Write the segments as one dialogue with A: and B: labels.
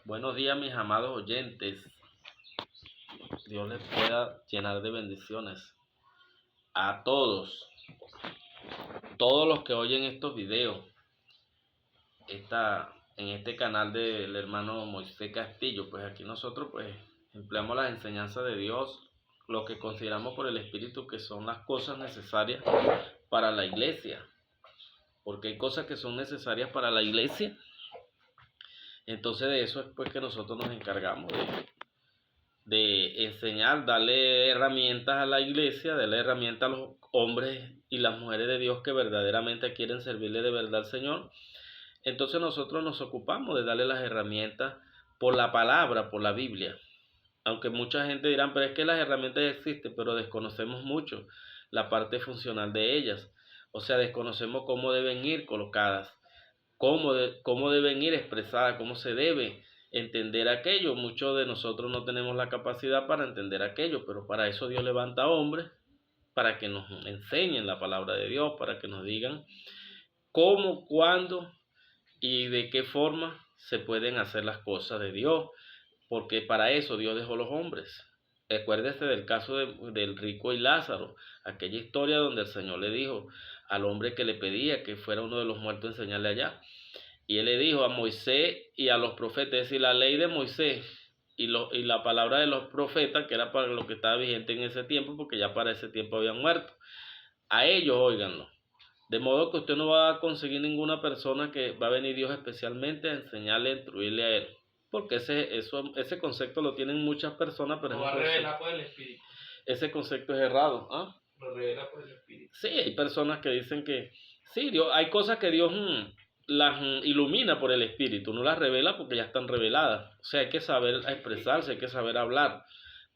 A: Buenos días, mis amados oyentes. Dios les pueda llenar de bendiciones a todos los que oyen estos videos. En este canal del hermano Moisés Castillo, pues aquí nosotros pues empleamos las enseñanzas de Dios, lo que consideramos por el Espíritu que son las cosas necesarias para la iglesia. Porque hay cosas que son necesarias para la iglesia. Entonces de eso es pues que nosotros nos encargamos de enseñar, darle herramientas a la iglesia, darle herramientas a los hombres y las mujeres de Dios que verdaderamente quieren servirle de verdad al Señor. Entonces nosotros nos ocupamos de darle las herramientas por la palabra, por la Biblia. Aunque mucha gente dirá, pero es que las herramientas existen, pero desconocemos mucho la parte funcional de ellas. O sea, desconocemos cómo deben ir colocadas, cómo deben ir expresadas, cómo se debe entender aquello. Muchos de nosotros no tenemos la capacidad para entender aquello, pero para eso Dios levanta hombres, para que nos enseñen la palabra de Dios, para que nos digan cómo, cuándo y de qué forma se pueden hacer las cosas de Dios, porque para eso Dios dejó los hombres. Recuérdese del caso del rico y Lázaro, aquella historia donde el Señor le dijo al hombre que le pedía que fuera uno de los muertos a enseñarle allá. Y él le dijo a Moisés y a los profetas, es decir, la ley de Moisés y la palabra de los profetas, que era para lo que estaba vigente en ese tiempo, porque ya para ese tiempo habían muerto. A ellos, óiganlo. De modo que usted no va a conseguir ninguna persona que va a venir Dios especialmente a enseñarle, a instruirle a él. Porque ese concepto lo tienen muchas personas, pero
B: lo va a revelar por el Espíritu.
A: Ese concepto es errado.
B: Lo revela por el Espíritu.
A: Sí, hay personas que dicen que sí, Dios, hay cosas que Dios las ilumina por el Espíritu, no las revela porque ya están reveladas. O sea, hay que saber expresarse, hay que saber hablar,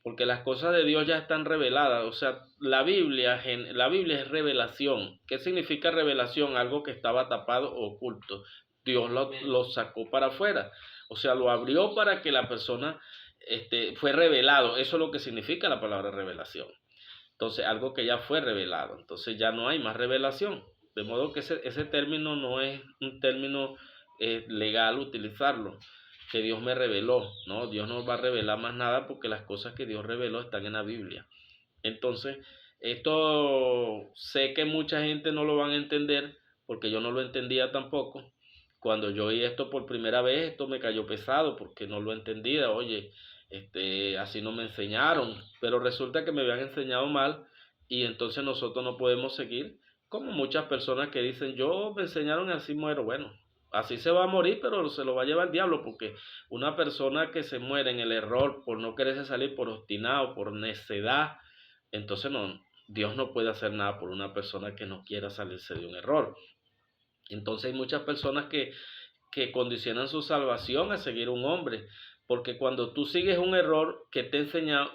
A: porque las cosas de Dios ya están reveladas. O sea, la Biblia es revelación. ¿Qué significa revelación? Algo que estaba tapado o oculto. Dios lo sacó para afuera. O sea, lo abrió para que la persona fue revelado. Eso es lo que significa la palabra revelación. Entonces, algo que ya fue revelado. Entonces ya no hay más revelación. De modo que ese término no es un término legal utilizarlo, que Dios me reveló. No, Dios no va a revelar más nada porque las cosas que Dios reveló están en la Biblia. Entonces, esto sé que mucha gente no lo van a entender porque yo no lo entendía tampoco. Cuando yo oí esto por primera vez, esto me cayó pesado porque no lo entendía. Oye, así no me enseñaron, pero resulta que me habían enseñado mal y entonces nosotros no podemos seguir como muchas personas que dicen, yo me enseñaron y así muero. Bueno, así se va a morir, pero se lo va a llevar el diablo, porque una persona que se muere en el error por no quererse salir, por obstinado, por necedad, entonces no, Dios no puede hacer nada por una persona que no quiera salirse de un error. Entonces hay muchas personas que condicionan su salvación a seguir un hombre, porque cuando tú sigues un error que te enseñó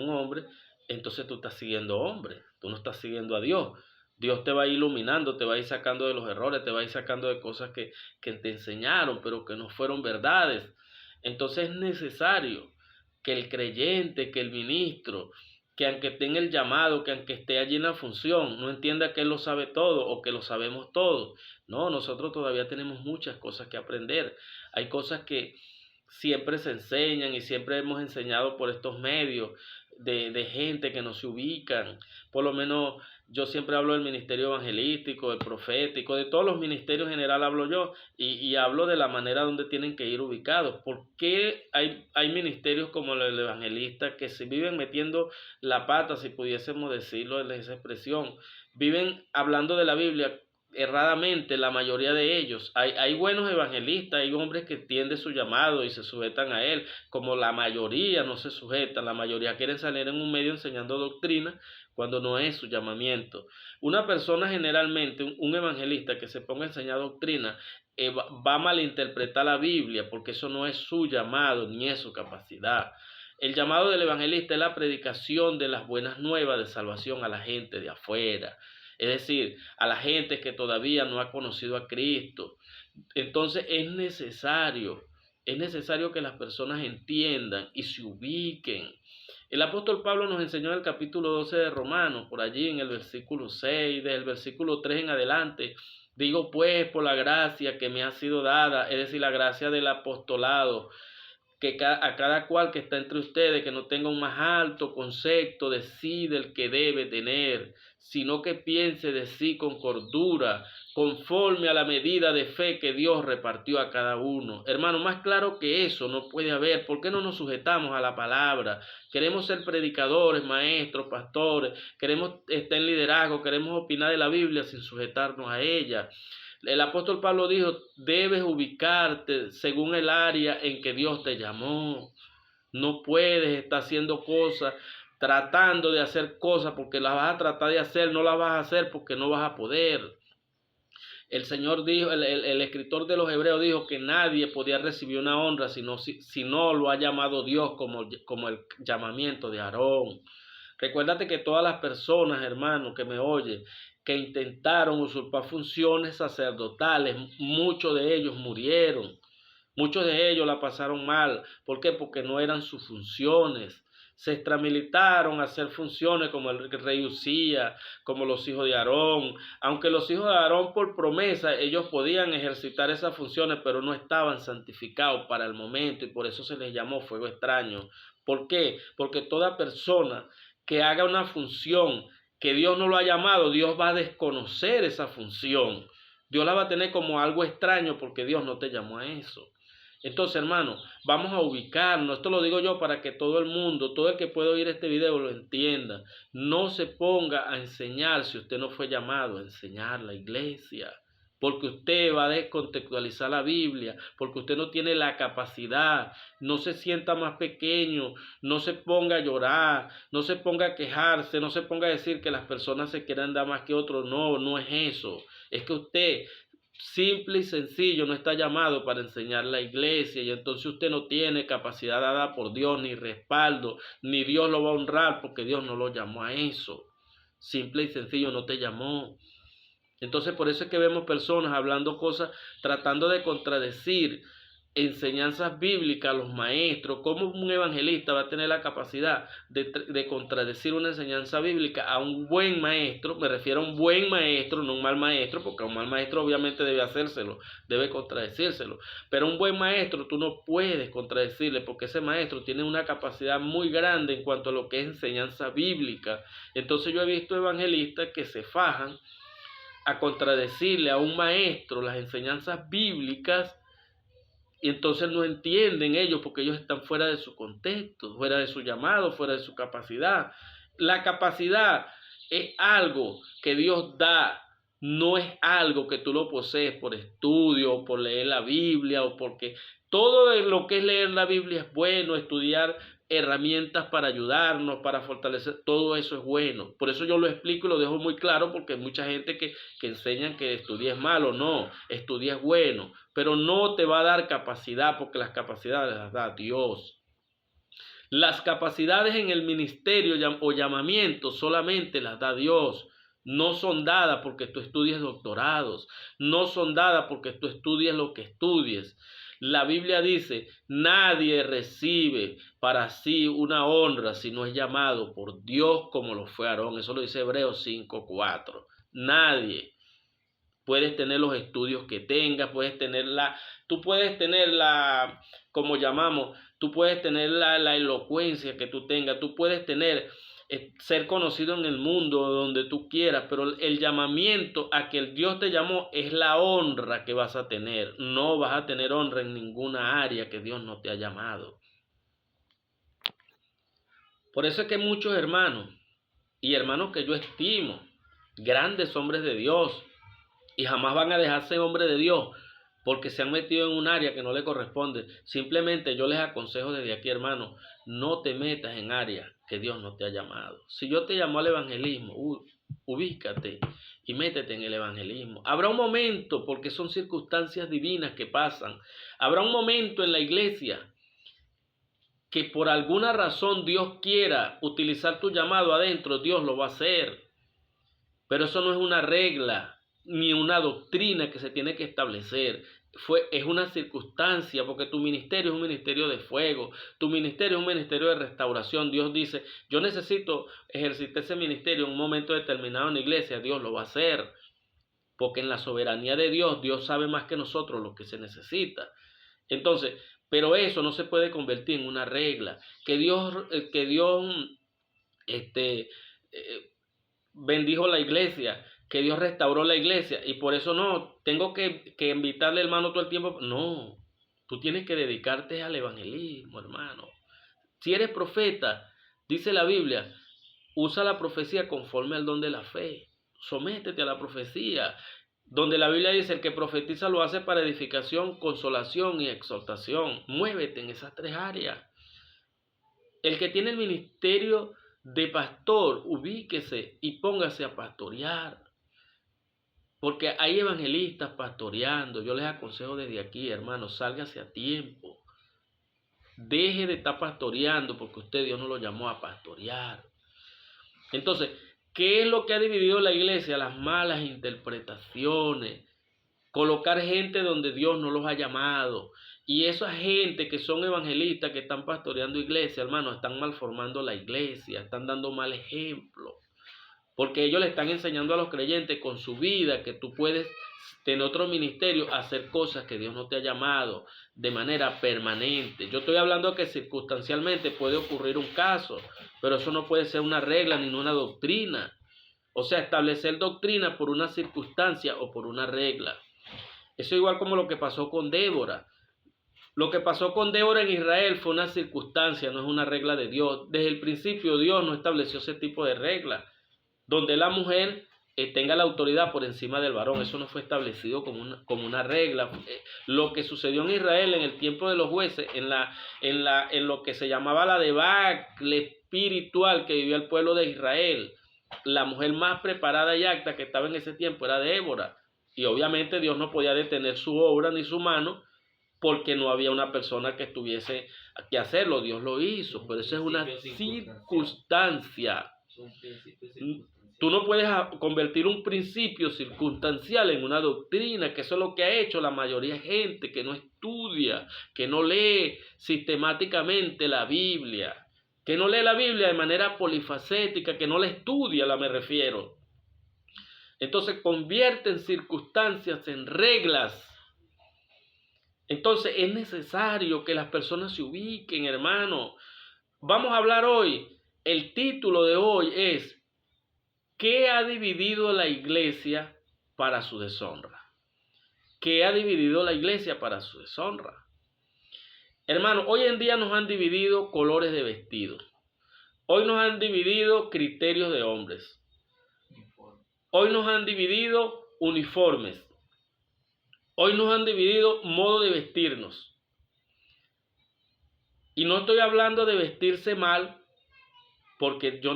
A: un hombre, entonces tú estás siguiendo hombre, tú no estás siguiendo a Dios. Dios te va a ir iluminando, te va a ir sacando de los errores, te va a ir sacando de cosas que te enseñaron, pero que no fueron verdades. Entonces es necesario que el creyente, que el ministro, que aunque tenga el llamado, que aunque esté allí en la función, no entienda que él lo sabe todo o que lo sabemos todo. No, nosotros todavía tenemos muchas cosas que aprender. Hay cosas que siempre se enseñan y siempre hemos enseñado por estos medios de gente que no se ubican. Por lo menos yo siempre hablo del ministerio evangelístico, del profético, de todos los ministerios en general hablo yo y hablo de la manera donde tienen que ir ubicados. ¿Por qué hay ministerios como el evangelista que se viven metiendo la pata, si pudiésemos decirlo en esa expresión? Viven hablando de la Biblia erradamente, la mayoría de ellos. Hay buenos evangelistas, hay hombres que entienden su llamado y se sujetan a él, como la mayoría no se sujetan, la mayoría quieren salir en un medio enseñando doctrina cuando no es su llamamiento. Una persona generalmente, un evangelista que se ponga a enseñar doctrina, va a malinterpretar la Biblia porque eso no es su llamado ni es su capacidad. El llamado del evangelista es la predicación de las buenas nuevas de salvación a la gente de afuera. Es decir, a la gente que todavía no ha conocido a Cristo. Entonces es necesario que las personas entiendan y se ubiquen. El apóstol Pablo nos enseñó en el capítulo 12 de Romanos, por allí en el versículo 6, desde el versículo 3 en adelante. Digo pues por la gracia que me ha sido dada, es decir, la gracia del apostolado, que a cada cual que está entre ustedes, que no tenga un más alto concepto de sí del que debe tener, sino que piense de sí con cordura, conforme a la medida de fe que Dios repartió a cada uno. Hermano, más claro que eso no puede haber. ¿Por qué no nos sujetamos a la palabra? Queremos ser predicadores, maestros, pastores, queremos estar en liderazgo, queremos opinar de la Biblia sin sujetarnos a ella. El apóstol Pablo dijo, debes ubicarte según el área en que Dios te llamó. No puedes estar haciendo cosas, tratando de hacer cosas porque las vas a tratar de hacer, no las vas a hacer porque no vas a poder. El Señor dijo, el escritor de los Hebreos dijo que nadie podía recibir una honra si no lo ha llamado Dios como el llamamiento de Aarón. Recuérdate que todas las personas, hermano, que me oyen, que intentaron usurpar funciones sacerdotales, muchos de ellos murieron. Muchos de ellos la pasaron mal. ¿Por qué? Porque no eran sus funciones. Se extramilitaron a hacer funciones como el rey Usía, como los hijos de Aarón. Aunque los hijos de Aarón por promesa, ellos podían ejercitar esas funciones, pero no estaban santificados para el momento y por eso se les llamó fuego extraño. ¿Por qué? Porque toda persona que haga una función que Dios no lo ha llamado, Dios va a desconocer esa función. Dios la va a tener como algo extraño porque Dios no te llamó a eso. Entonces, hermano, vamos a ubicarnos. Esto lo digo yo para que todo el mundo, todo el que pueda oír este video lo entienda. No se ponga a enseñar si usted no fue llamado a enseñar la iglesia. Porque usted va a descontextualizar la Biblia, porque usted no tiene la capacidad, no se sienta más pequeño, no se ponga a llorar, no se ponga a quejarse, no se ponga a decir que las personas se quieren dar más que otros. No, no es eso. Es que usted simple y sencillo no está llamado para enseñar la iglesia y entonces usted no tiene capacidad dada por Dios ni respaldo, ni Dios lo va a honrar porque Dios no lo llamó a eso. Simple y sencillo no te llamó. Entonces por eso es que vemos personas hablando cosas, tratando de contradecir enseñanzas bíblicas a los maestros. ¿Cómo un evangelista va a tener la capacidad de contradecir una enseñanza bíblica a un buen maestro? Me refiero a un buen maestro, no un mal maestro, porque a un mal maestro obviamente debe hacérselo, debe contradecírselo. Pero a un buen maestro tú no puedes contradecirle porque ese maestro tiene una capacidad muy grande en cuanto a lo que es enseñanza bíblica. Entonces yo he visto evangelistas que se fajan a contradecirle a un maestro las enseñanzas bíblicas y entonces no entienden ellos porque ellos están fuera de su contexto, fuera de su llamado, fuera de su capacidad. La capacidad es algo que Dios da, no es algo que tú lo posees por estudio o por leer la Biblia o porque todo lo que es leer la Biblia es bueno, estudiar herramientas para ayudarnos, para fortalecer, todo eso es bueno. Por eso yo lo explico y lo dejo muy claro porque hay mucha gente que enseñan que estudiar es malo. No, estudiar es bueno, pero no te va a dar capacidad porque las capacidades las da Dios. Las capacidades en el ministerio o llamamiento solamente las da Dios. No son dadas porque tú estudies doctorados, no son dadas porque tú estudies lo que estudies. La Biblia dice, nadie recibe para sí una honra si no es llamado por Dios como lo fue Aarón. Eso lo dice Hebreos 5:4. Nadie. Puedes tener los estudios que tengas, tú puedes tener como llamamos, tú puedes tener la elocuencia que tú tengas, tú puedes tener ser conocido en el mundo donde tú quieras, pero el llamamiento a que el Dios te llamó es la honra que vas a tener. No vas a tener honra en ninguna área que Dios no te ha llamado. Por eso es que muchos hermanos y hermanos que yo estimo, grandes hombres de Dios, y jamás van a dejarse hombres de Dios porque se han metido en un área que no le corresponde. Simplemente yo les aconsejo desde aquí, hermano, no te metas en áreas que Dios no te ha llamado. Si Dios te llamó al evangelismo, ubícate y métete en el evangelismo. Habrá un momento, porque son circunstancias divinas que pasan, habrá un momento en la iglesia que por alguna razón Dios quiera utilizar tu llamado adentro, Dios lo va a hacer. Pero eso no es una regla ni una doctrina que se tiene que establecer. Es una circunstancia, porque tu ministerio es un ministerio de fuego, tu ministerio es un ministerio de restauración. Dios dice, yo necesito ejercitar ese ministerio en un momento determinado en la iglesia. Dios lo va a hacer, porque en la soberanía de Dios, Dios sabe más que nosotros lo que se necesita. Entonces, Pero eso no se puede convertir en una regla. Que Dios bendijo la iglesia, que Dios restauró la iglesia, y por eso no, tengo que invitarle hermano todo el tiempo. No, tú tienes que dedicarte al evangelismo, hermano. Si eres profeta, dice la Biblia, usa la profecía conforme al don de la fe. Sométete a la profecía. Donde la Biblia dice, el que profetiza lo hace para edificación, consolación y exhortación. Muévete en esas tres áreas. El que tiene el ministerio de pastor, ubíquese y póngase a pastorear. Porque hay evangelistas pastoreando. Yo les aconsejo desde aquí, hermanos, sálgase a tiempo. Deje de estar pastoreando porque Dios no lo llamó a pastorear. Entonces, ¿qué es lo que ha dividido la iglesia? Las malas interpretaciones. Colocar gente donde Dios no los ha llamado. Y esa gente que son evangelistas, que están pastoreando iglesia, hermano, están malformando la iglesia, están dando mal ejemplo. Porque ellos le están enseñando a los creyentes con su vida que tú puedes tener otro ministerio, hacer cosas que Dios no te ha llamado de manera permanente. Yo estoy hablando que circunstancialmente puede ocurrir un caso, pero eso no puede ser una regla ni una doctrina. O sea, establecer doctrina por una circunstancia o por una regla. Eso es igual como lo que pasó con Débora. Lo que pasó con Débora en Israel fue una circunstancia, no es una regla de Dios. Desde el principio Dios no estableció ese tipo de regla, donde la mujer tenga la autoridad por encima del varón. Eso no fue establecido como una regla. Lo que sucedió en Israel en el tiempo de los jueces, en lo que se llamaba la debacle espiritual que vivía el pueblo de Israel, la mujer más preparada y apta que estaba en ese tiempo era Débora. Y obviamente Dios no podía detener su obra ni su mano porque no había una persona que estuviese que hacerlo. Dios lo hizo, pero eso es una circunstancia. Tú no puedes convertir un principio circunstancial en una doctrina, que eso es lo que ha hecho la mayoría de gente que no estudia, que no lee sistemáticamente la Biblia, que no lee la Biblia de manera polifacética, que no la estudia, me refiero. Entonces convierten circunstancias en reglas. Entonces es necesario que las personas se ubiquen, hermano. Vamos a hablar hoy, el título de hoy es ¿qué ha dividido la iglesia para su deshonra? ¿Qué ha dividido la iglesia para su deshonra? Hermano, hoy en día nos han dividido colores de vestido. Hoy nos han dividido criterios de hombres. Hoy nos han dividido uniformes. Hoy nos han dividido modo de vestirnos. Y no estoy hablando de vestirse mal, porque yo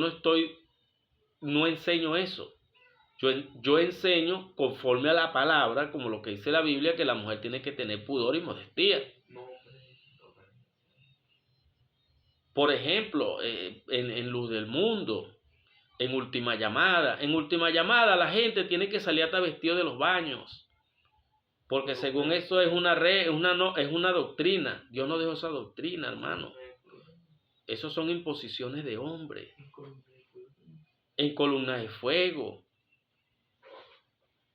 A: no enseño eso. Yo enseño conforme a la palabra, como lo que dice la Biblia, que la mujer tiene que tener pudor y modestia. Por ejemplo, en Luz del Mundo, en Última Llamada. En Última Llamada la gente tiene que salir hasta vestido de los baños. Porque según eso es una doctrina. Dios no dejó esa doctrina, hermano. Esos son imposiciones de hombre. En columnas de fuego.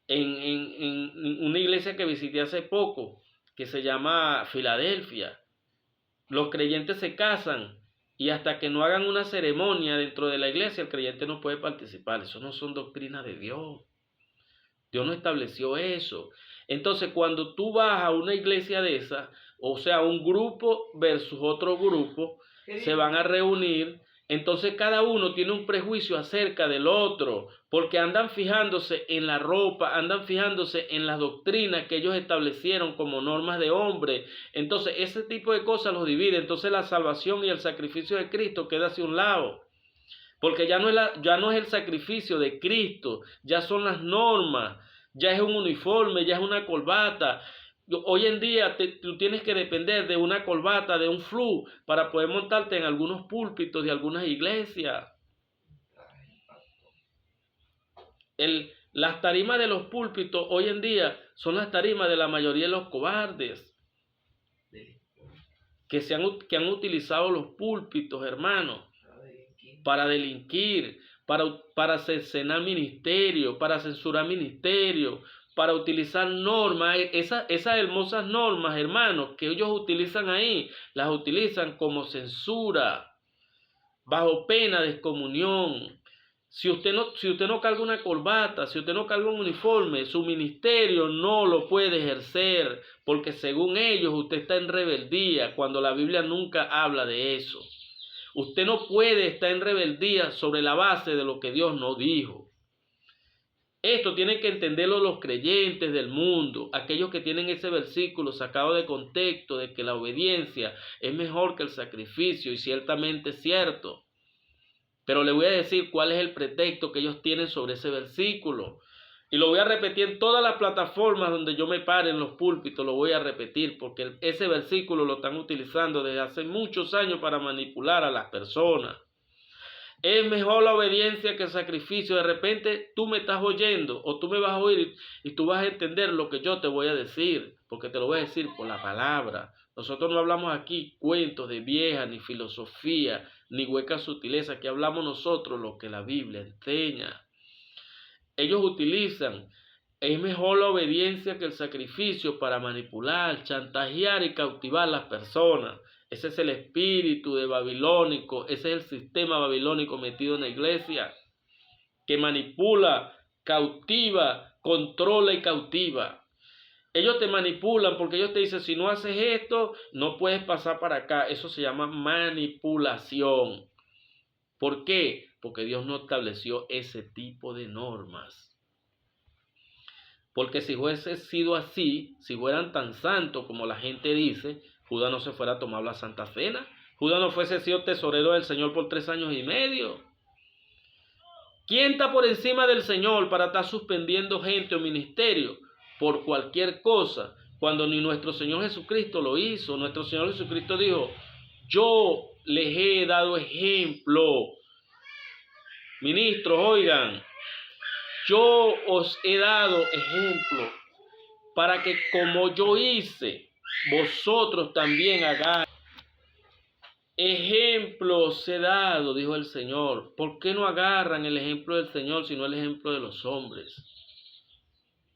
A: En una iglesia que visité hace poco, que se llama Filadelfia, los creyentes se casan y hasta que no hagan una ceremonia dentro de la iglesia, el creyente no puede participar. Eso no son doctrinas de Dios. Dios no estableció eso. Entonces, cuando tú vas a una iglesia de esa, o sea, un grupo versus otro grupo, se van a reunir. Entonces cada uno tiene un prejuicio acerca del otro, porque andan fijándose en la ropa, andan fijándose en las doctrinas que ellos establecieron como normas de hombre. Entonces ese tipo de cosas los divide. Entonces la salvación y el sacrificio de Cristo queda hacia un lado, porque ya no es el sacrificio de Cristo, ya son las normas, ya es un uniforme, ya es una corbata. Hoy en día tú tienes que depender de una corbata, de un flu, para poder montarte en algunos púlpitos de algunas iglesias. Las tarimas de los púlpitos hoy en día son las tarimas de la mayoría de los cobardes que han utilizado los púlpitos, hermano, para delinquir, para cercenar ministerio, para censurar ministerio, para utilizar normas, esas hermosas normas, hermanos, que ellos utilizan ahí, las utilizan como censura, bajo pena de excomunión. Si usted no carga una corbata, si usted no carga un uniforme, su ministerio no lo puede ejercer, porque según ellos usted está en rebeldía, cuando la Biblia nunca habla de eso. Usted no puede estar en rebeldía sobre la base de lo que Dios no dijo. Esto tienen que entenderlo los creyentes del mundo, aquellos que tienen ese versículo sacado de contexto de que la obediencia es mejor que el sacrificio, y ciertamente es cierto. Pero le voy a decir cuál es el pretexto que ellos tienen sobre ese versículo. Y lo voy a repetir en todas las plataformas donde yo me pare en los púlpitos, lo voy a repetir, porque ese versículo lo están utilizando desde hace muchos años para manipular a las personas. Es mejor la obediencia que el sacrificio. De repente tú me estás oyendo o tú me vas a oír y tú vas a entender lo que yo te voy a decir, porque te lo voy a decir por la palabra. Nosotros no hablamos aquí cuentos de viejas, ni filosofía, ni huecas sutilezas, que hablamos nosotros lo que la Biblia enseña. Ellos utilizan, es mejor la obediencia que el sacrificio para manipular, chantajear y cautivar a las personas. Ese es el espíritu de babilónico, ese es el sistema babilónico metido en la iglesia, que manipula, cautiva, controla y cautiva. Ellos te manipulan porque ellos te dicen, si no haces esto, no puedes pasar para acá. Eso se llama manipulación. ¿Por qué? Porque Dios no estableció ese tipo de normas. Porque si hubiese sido así, si fueran tan santos como la gente dice, Judas no se fuera a tomar la Santa Cena. Judas no fuese sido tesorero del Señor por 3 años y medio. ¿Quién está por encima del Señor para estar suspendiendo gente o ministerio por cualquier cosa, cuando ni nuestro Señor Jesucristo lo hizo? Nuestro Señor Jesucristo dijo, yo les he dado ejemplo. Ministros, oigan, yo os he dado ejemplo para que como yo hice, vosotros también hagáis. Ejemplos he dado, dijo el Señor. ¿Por qué no agarran el ejemplo del Señor sino el ejemplo de los hombres?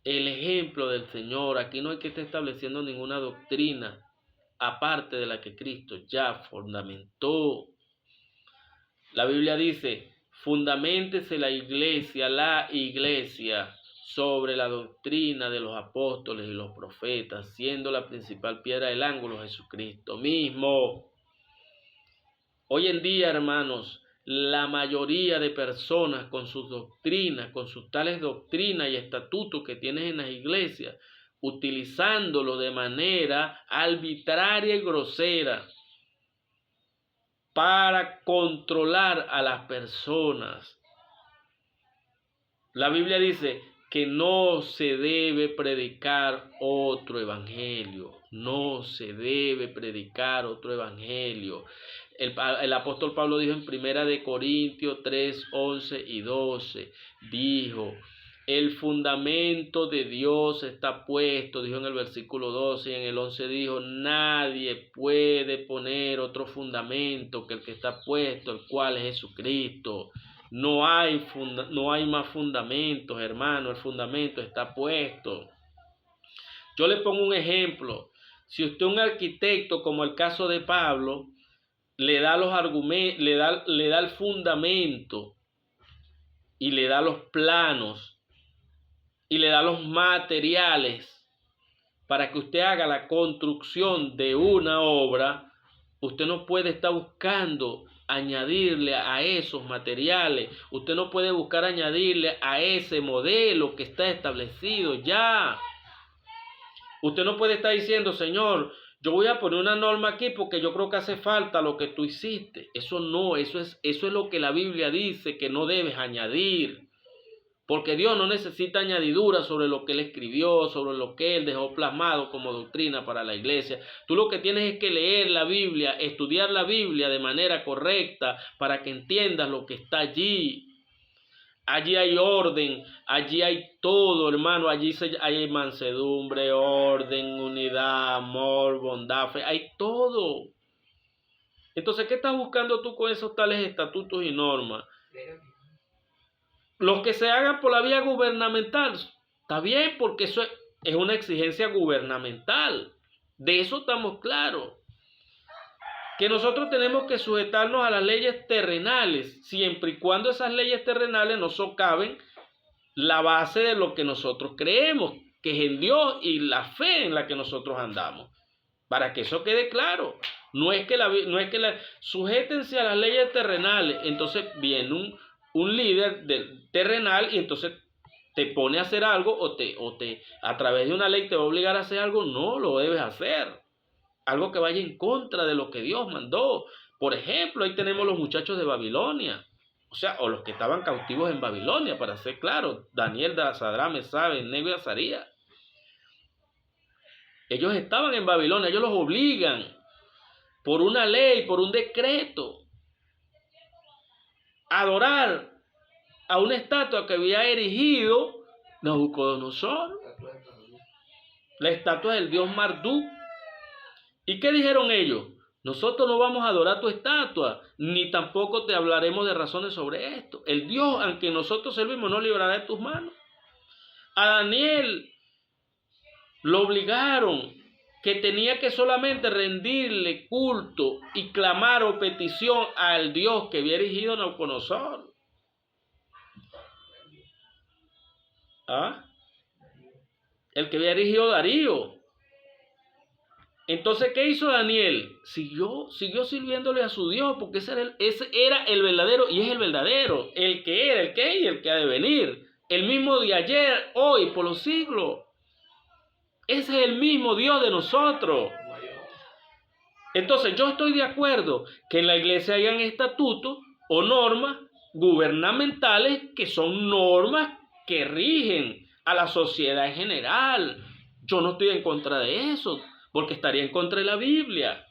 A: El ejemplo del Señor. Aquí no hay que estar estableciendo ninguna doctrina aparte de la que Cristo ya fundamentó. La Biblia dice, fundaméntese la iglesia sobre la doctrina de los apóstoles y los profetas, siendo la principal piedra del ángulo Jesucristo mismo. Hoy en día, hermanos, la mayoría de personas con sus doctrinas, con sus tales doctrinas y estatutos que tienen en las iglesias, utilizándolo de manera arbitraria y grosera para controlar a las personas. La Biblia dice que no se debe predicar otro evangelio. No se debe predicar otro evangelio. El apóstol Pablo dijo en 1 Corintios 3, 11 y 12, dijo, el fundamento de Dios está puesto, dijo en el versículo 12, y en el 11 dijo, nadie puede poner otro fundamento que el que está puesto, el cual es Jesucristo. No hay más fundamentos, hermano, el fundamento está puesto. Yo le pongo un ejemplo. Si usted es un arquitecto, como el caso de Pablo, le da los argumentos, le da el fundamento y le da los planos y le da los materiales para que usted haga la construcción de una obra, usted no puede estar buscando añadirle a esos materiales, usted no puede buscar añadirle a ese modelo que está establecido ya. Usted no puede estar diciendo, Señor, yo voy a poner una norma aquí porque yo creo que hace falta lo que tú hiciste. Eso no, eso es lo que la Biblia dice que no debes añadir. Porque Dios no necesita añadidura sobre lo que Él escribió, sobre lo que Él dejó plasmado como doctrina para la iglesia. Tú lo que tienes es que leer la Biblia, estudiar la Biblia de manera correcta para que entiendas lo que está allí. Allí hay orden, allí hay todo, hermano. Allí hay mansedumbre, orden, unidad, amor, bondad, fe. Hay todo. Entonces, ¿qué estás buscando tú con esos tales estatutos y normas? Los que se hagan por la vía gubernamental Está bien, porque eso es una exigencia gubernamental. De eso estamos claros. Que nosotros tenemos que sujetarnos a las leyes terrenales, siempre y cuando esas leyes terrenales no socaven la base de lo que nosotros creemos, que es en Dios y la fe en la que nosotros andamos. Para que eso quede claro. No es que sujétense a las leyes terrenales. Entonces viene un líder terrenal y entonces te pone a hacer algo o a través de una ley te va a obligar a hacer algo. No lo debes hacer. Algo que vaya en contra de lo que Dios mandó. Por ejemplo, ahí tenemos los muchachos de Babilonia. O los que estaban cautivos en Babilonia, para ser claro. Daniel, Sadrach, Mesach, Abednego y Azarías. Ellos estaban en Babilonia, ellos los obligan por una ley, por un decreto, a adorar a una estatua que había erigido Nabucodonosor, la estatua del dios Marduk. ¿Y qué dijeron ellos? Nosotros no vamos a adorar tu estatua, ni tampoco te hablaremos de razones sobre esto. El Dios al que nosotros servimos no librará de tus manos. A Daniel lo obligaron que tenía que solamente rendirle culto y clamar o petición al Dios que había erigido Nabucodonosor. El que había erigido Darío. Entonces, ¿qué hizo Daniel? Siguió sirviéndole a su Dios, porque ese era el verdadero y es el verdadero, el que era, el que es y el que ha de venir. El mismo de ayer, hoy, por los siglos. Ese es el mismo Dios de nosotros. Entonces, yo estoy de acuerdo que en la iglesia hayan estatutos o normas gubernamentales que son normas que rigen a la sociedad en general. Yo no estoy en contra de eso, porque estaría en contra de la Biblia.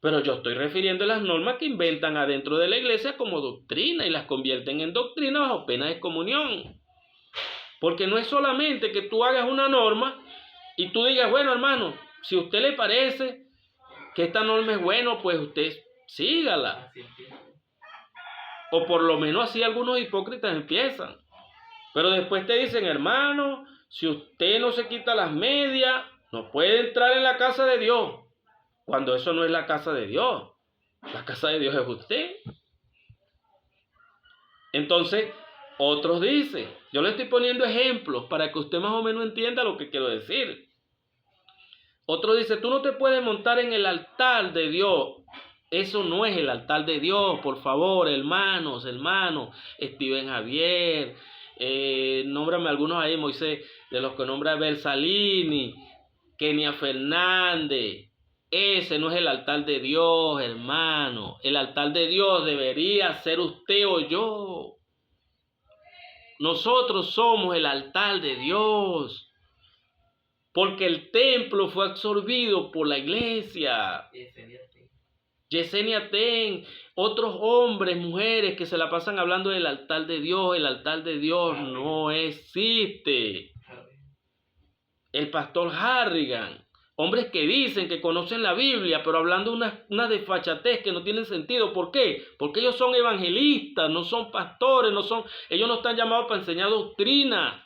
A: Pero yo estoy refiriendo a las normas que inventan adentro de la iglesia como doctrina y las convierten en doctrina bajo pena de excomunión. Porque no es solamente que tú hagas una norma y tú digas, bueno, hermano, si a usted le parece que esta norma es buena, pues usted sígala. O por lo menos así algunos hipócritas empiezan. Pero después te dicen, hermano, si usted no se quita las medias, no puede entrar en la casa de Dios. Cuando eso no es la casa de Dios. La casa de Dios es usted. Entonces, otros dicen, yo le estoy poniendo ejemplos para que usted más o menos entienda lo que quiero decir. Otro dice, tú no te puedes montar en el altar de Dios. Eso no es el altar de Dios, por favor, hermanos. Steven Javier, nómbrame algunos ahí, Moisés, de los que nombra Belsalini, Kenia Fernández. Ese no es el altar de Dios, hermano. El altar de Dios debería ser usted o yo. Nosotros somos el altar de Dios. Porque el templo fue absorbido por la iglesia. Yesenia Ten, otros hombres, mujeres que se la pasan hablando del altar de Dios. El altar de Dios no existe. El pastor Harrigan, hombres que dicen que conocen la Biblia, pero hablando una desfachatez que no tienen sentido. ¿Por qué? Porque ellos son evangelistas, no son pastores, ellos no están llamados para enseñar doctrina.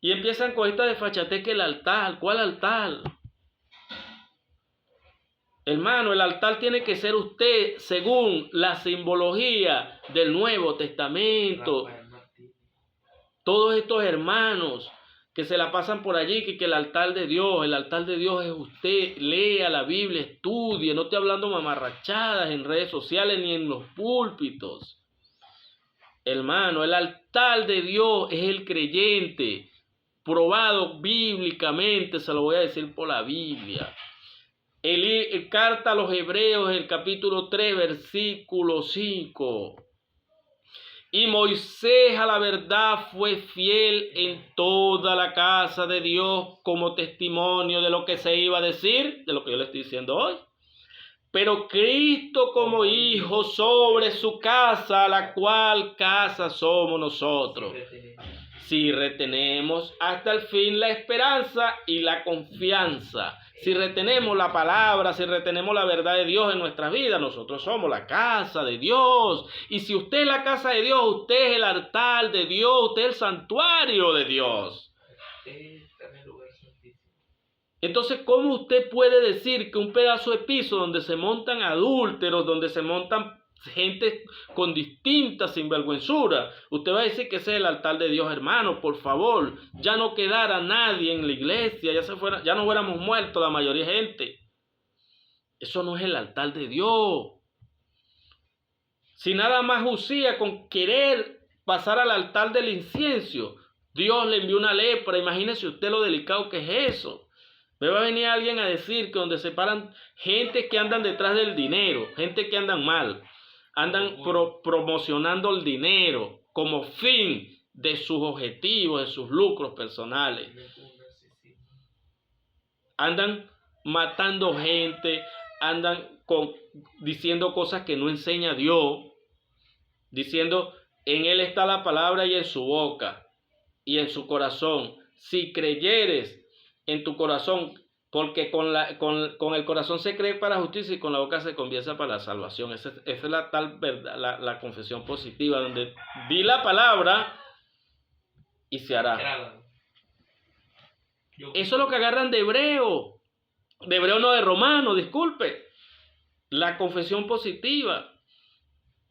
A: Y empiezan con esta desfachatez que el altar. ¿Cuál altar? Hermano, el altar tiene que ser usted según la simbología del Nuevo Testamento. Todos estos hermanos que se la pasan por allí, que el altar de Dios es usted. Lea la Biblia, estudie, no estoy hablando mamarrachadas en redes sociales ni en los púlpitos. Hermano, el altar de Dios es el creyente. Probado bíblicamente, se lo voy a decir por la Biblia. El carta a los Hebreos, el capítulo 3, versículo 5. Y Moisés a la verdad fue fiel en toda la casa de Dios como testimonio de lo que se iba a decir, de lo que yo le estoy diciendo hoy. Pero Cristo como hijo sobre su casa, la cual casa somos nosotros. Si retenemos hasta el fin la esperanza y la confianza, Si retenemos la palabra, si retenemos la verdad de Dios en nuestras vidas, nosotros somos la casa de Dios. Y si usted es la casa de Dios, usted es el altar de Dios, usted es el santuario de Dios. Entonces, ¿cómo usted puede decir que un pedazo de piso donde se montan adúlteros, donde se montan gente con distintas sinvergüenzuras, usted va a decir que ese es el altar de Dios? Hermano, por favor, ya no quedara nadie en la iglesia, ya no hubiéramos muerto la mayoría de gente. Eso no es el altar de Dios. Si nada más Usías con querer pasar al altar del incienso, Dios le envió una lepra. Imagínese usted lo delicado que es eso. Me va a venir alguien a decir que donde se paran gente que andan detrás del dinero, gente que andan mal, andan promocionando el dinero como fin de sus objetivos, de sus lucros personales. Andan matando gente, andan diciendo cosas que no enseña Dios, diciendo en Él está la palabra y en su boca y en su corazón. Si creyeres en tu corazón, porque con el corazón se cree para justicia y con la boca se confiesa para la salvación. Esa es la tal verdad, la confesión positiva, donde di la palabra y se hará. Eso es lo que agarran de hebreo no de romano, disculpe. La confesión positiva.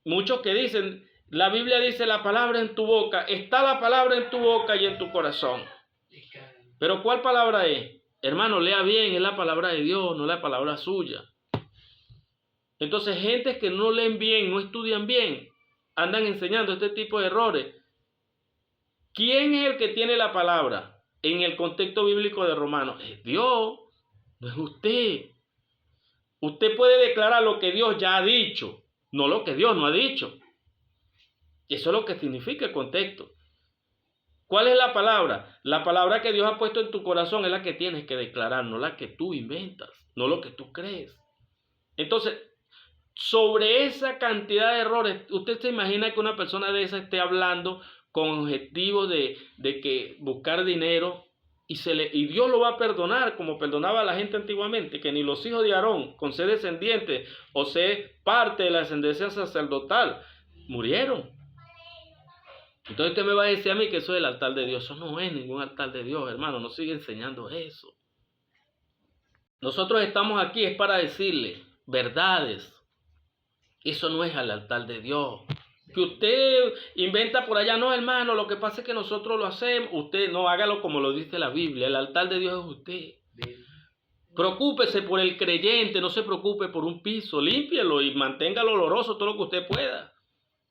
A: Muchos que dicen, la Biblia dice la palabra en tu boca, está la palabra en tu boca y en tu corazón. Pero ¿cuál palabra es? Hermano, lea bien, es la palabra de Dios, no la palabra suya. Entonces, gente que no leen bien, no estudian bien, andan enseñando este tipo de errores. ¿Quién es el que tiene la palabra en el contexto bíblico de Romanos? Es Dios, no es usted. Usted puede declarar lo que Dios ya ha dicho, no lo que Dios no ha dicho. Eso es lo que significa el contexto. ¿Cuál es la palabra? La palabra que Dios ha puesto en tu corazón es la que tienes que declarar, no la que tú inventas, no lo que tú crees. Entonces, sobre esa cantidad de errores, usted se imagina que una persona de esa esté hablando con objetivo de que buscar dinero y Dios lo va a perdonar como perdonaba a la gente antiguamente, que ni los hijos de Aarón, con ser descendientes o ser parte de la descendencia sacerdotal, murieron. Entonces usted me va a decir a mí que eso es el altar de Dios. Eso no es ningún altar de Dios, hermano. No sigue enseñando eso. Nosotros estamos aquí es para decirle verdades. Eso no es el altar de Dios. Que usted inventa por allá, no, hermano, lo que pasa es que nosotros lo hacemos. Usted no, hágalo como lo dice la Biblia. El altar de Dios es usted. Preocúpese por el creyente, no se preocupe por un piso. Límpielo y manténgalo oloroso todo lo que usted pueda.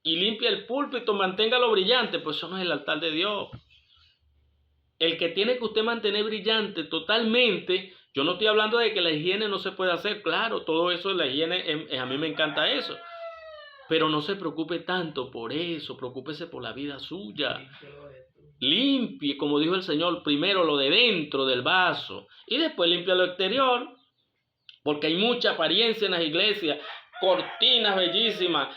A: Y limpia el púlpito, manténgalo brillante, pues eso no es el altar de Dios. El que tiene que usted mantener brillante totalmente, yo no estoy hablando de que la higiene no se puede hacer, claro, todo eso, la higiene, a mí me encanta eso, pero no se preocupe tanto por eso, preocúpese por la vida suya. Limpie, como dijo el Señor, primero lo de dentro del vaso y después limpia lo exterior, porque hay mucha apariencia en las iglesias, cortinas bellísimas,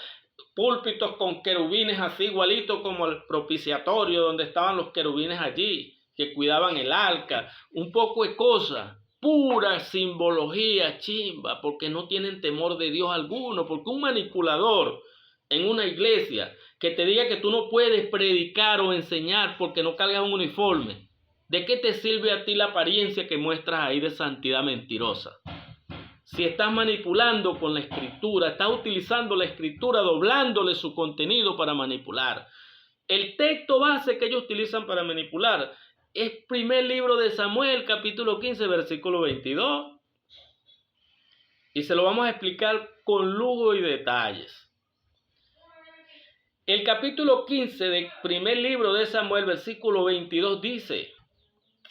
A: púlpitos con querubines así igualitos como el propiciatorio donde estaban los querubines allí que cuidaban el arca, un poco de cosas, pura simbología chimba, porque no tienen temor de Dios alguno, porque un manipulador en una iglesia que te diga que tú no puedes predicar o enseñar porque no cargas un uniforme, ¿de qué te sirve a ti la apariencia que muestras ahí de santidad mentirosa? Si estás manipulando con la escritura, estás utilizando la escritura, doblándole su contenido para manipular. El texto base que ellos utilizan para manipular es primer libro de Samuel, capítulo 15, versículo 22. Y se lo vamos a explicar con lujo y detalles. El capítulo 15 del primer libro de Samuel, versículo 22 dice: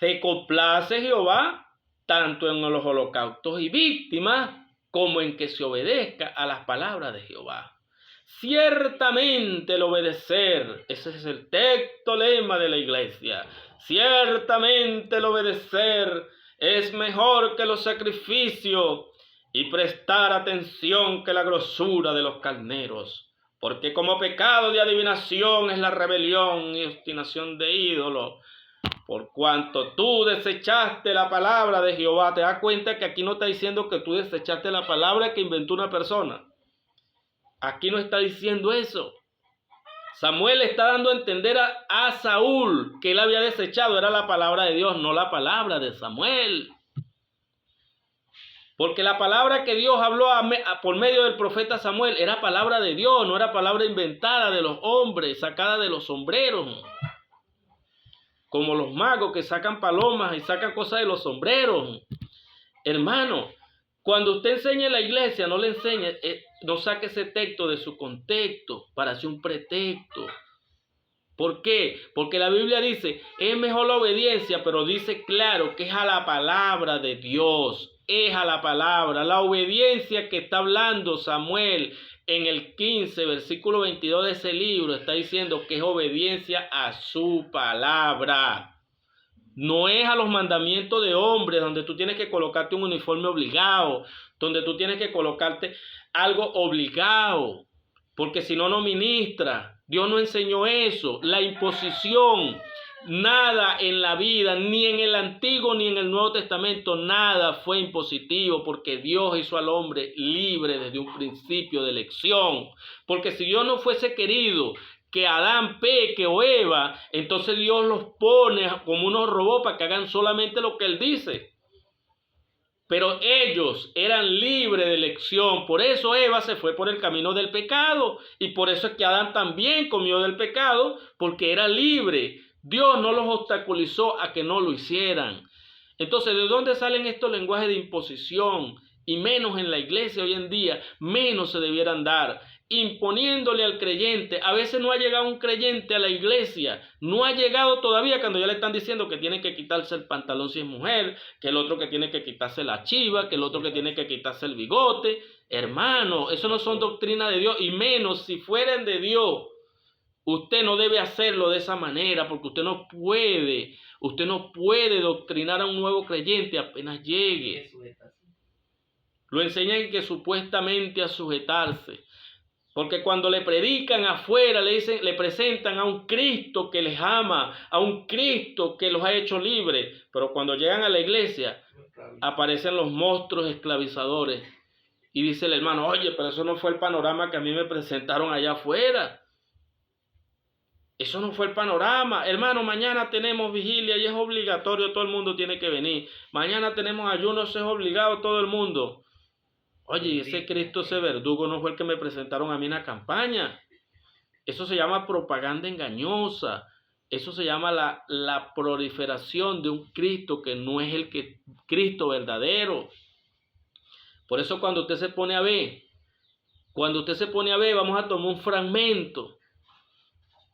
A: se complace Jehová tanto en los holocaustos y víctimas, como en que se obedezca a las palabras de Jehová. Ciertamente el obedecer, ese es el texto lema de la iglesia, ciertamente el obedecer es mejor que los sacrificios y prestar atención que la grosura de los carneros. Porque como pecado de adivinación es la rebelión y obstinación de ídolos. por cuanto tú desechaste la palabra de Jehová. Te das cuenta que aquí no está diciendo que tú desechaste la palabra que inventó una persona. Aquí no está diciendo eso. Samuel está dando a entender a Saúl que él había desechado, era la palabra de Dios, no la palabra de Samuel. Porque la palabra que Dios habló por medio del profeta Samuel era palabra de Dios, no era palabra inventada de los hombres, sacada de los sombreros. Como los magos que sacan palomas y sacan cosas de los sombreros. Hermano, cuando usted enseña en la iglesia, no le enseñe, no saque ese texto de su contexto para hacer un pretexto. ¿Por qué? Porque la Biblia dice, es mejor la obediencia, pero dice claro que es a la palabra de Dios. Es a la palabra. La obediencia que está hablando Samuel en el 15, versículo 22 de ese libro, está diciendo que es obediencia a su palabra. No es a los mandamientos de hombres, donde tú tienes que colocarte un uniforme obligado, donde tú tienes que colocarte algo obligado, porque si no, no ministra. Dios no enseñó eso. La imposición, nada en la vida, ni en el Antiguo ni en el Nuevo Testamento, nada fue impositivo, porque Dios hizo al hombre libre desde un principio de elección. Porque si Dios no fuese querido que Adán peque o Eva, entonces Dios los pone como unos robots para que hagan solamente lo que Él dice. Pero ellos eran libres de elección. Por eso Eva se fue por el camino del pecado. Y por eso es que Adán también comió del pecado, porque era libre. Dios no los obstaculizó a que no lo hicieran. Entonces, ¿de dónde salen estos lenguajes de imposición? Y menos en la iglesia hoy en día, menos se debieran dar. Imponiéndole al creyente. A veces no ha llegado un creyente a la iglesia, no ha llegado todavía cuando ya le están diciendo que tiene que quitarse el pantalón si es mujer, que el otro que tiene que quitarse la chiva, que el otro que tiene que quitarse el bigote. Hermano, eso no son doctrinas de Dios, y menos si fueran de Dios. Usted no debe hacerlo de esa manera, porque usted no puede doctrinar a un nuevo creyente apenas llegue. Lo enseñan que supuestamente a sujetarse. Porque cuando le predican afuera, le presentan a un Cristo que les ama, a un Cristo que los ha hecho libres. Pero cuando llegan a la iglesia, aparecen los monstruos esclavizadores. Y dice el hermano, oye, pero eso no fue el panorama que a mí me presentaron allá afuera. Eso no fue el panorama. Hermano, mañana tenemos vigilia y es obligatorio, todo el mundo tiene que venir. Mañana tenemos ayunos, es obligado todo el mundo. Oye, ese Cristo, ese verdugo, no fue el que me presentaron a mí en la campaña. Eso se llama propaganda engañosa. Eso se llama la proliferación de un Cristo que no es el Cristo verdadero. Por eso cuando usted se pone a ver, vamos a tomar un fragmento.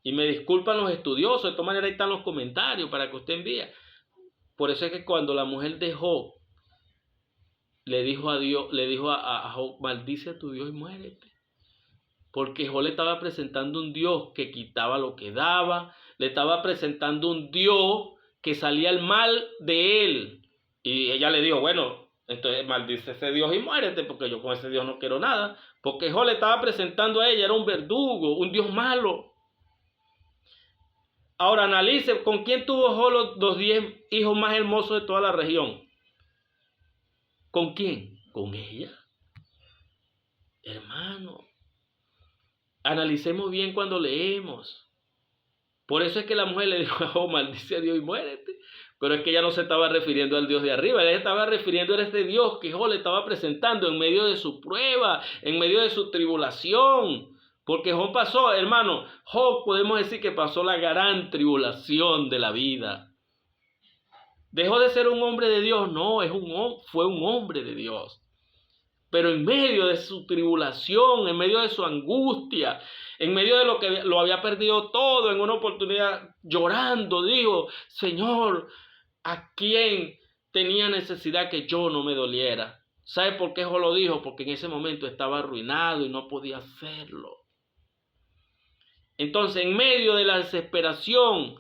A: Y me disculpan los estudiosos, de todas maneras ahí están los comentarios para que usted envíe. Por eso es que cuando la mujer de Job le dijo a Job, maldice a tu Dios y muérete. Porque Job le estaba presentando un Dios que quitaba lo que daba, le estaba presentando un Dios que salía el mal de él. Y ella le dijo, bueno, entonces maldice a ese Dios y muérete, porque yo con ese Dios no quiero nada. Porque Job le estaba presentando a ella, era un verdugo, un Dios malo. Ahora analice, ¿con quién tuvo Job los 10 hijos más hermosos de toda la región? ¿Con quién? ¿Con ella? Hermano, analicemos bien cuando leemos. Por eso es que la mujer le dijo, oh, maldice a Dios y muérete. Pero es que ella no se estaba refiriendo al Dios de arriba, ella estaba refiriendo a este Dios que Job le estaba presentando en medio de su prueba, en medio de su tribulación. Porque Job pasó, hermano, Job podemos decir que pasó la gran tribulación de la vida. ¿Dejó de ser un hombre de Dios? No, fue un hombre de Dios. Pero en medio de su tribulación, en medio de su angustia, en medio de lo que lo había perdido todo, en una oportunidad llorando, dijo, Señor, ¿a quién tenía necesidad que yo no me doliera? ¿Sabe por qué Job lo dijo? Porque en ese momento estaba arruinado y no podía hacerlo. Entonces, en medio de la desesperación,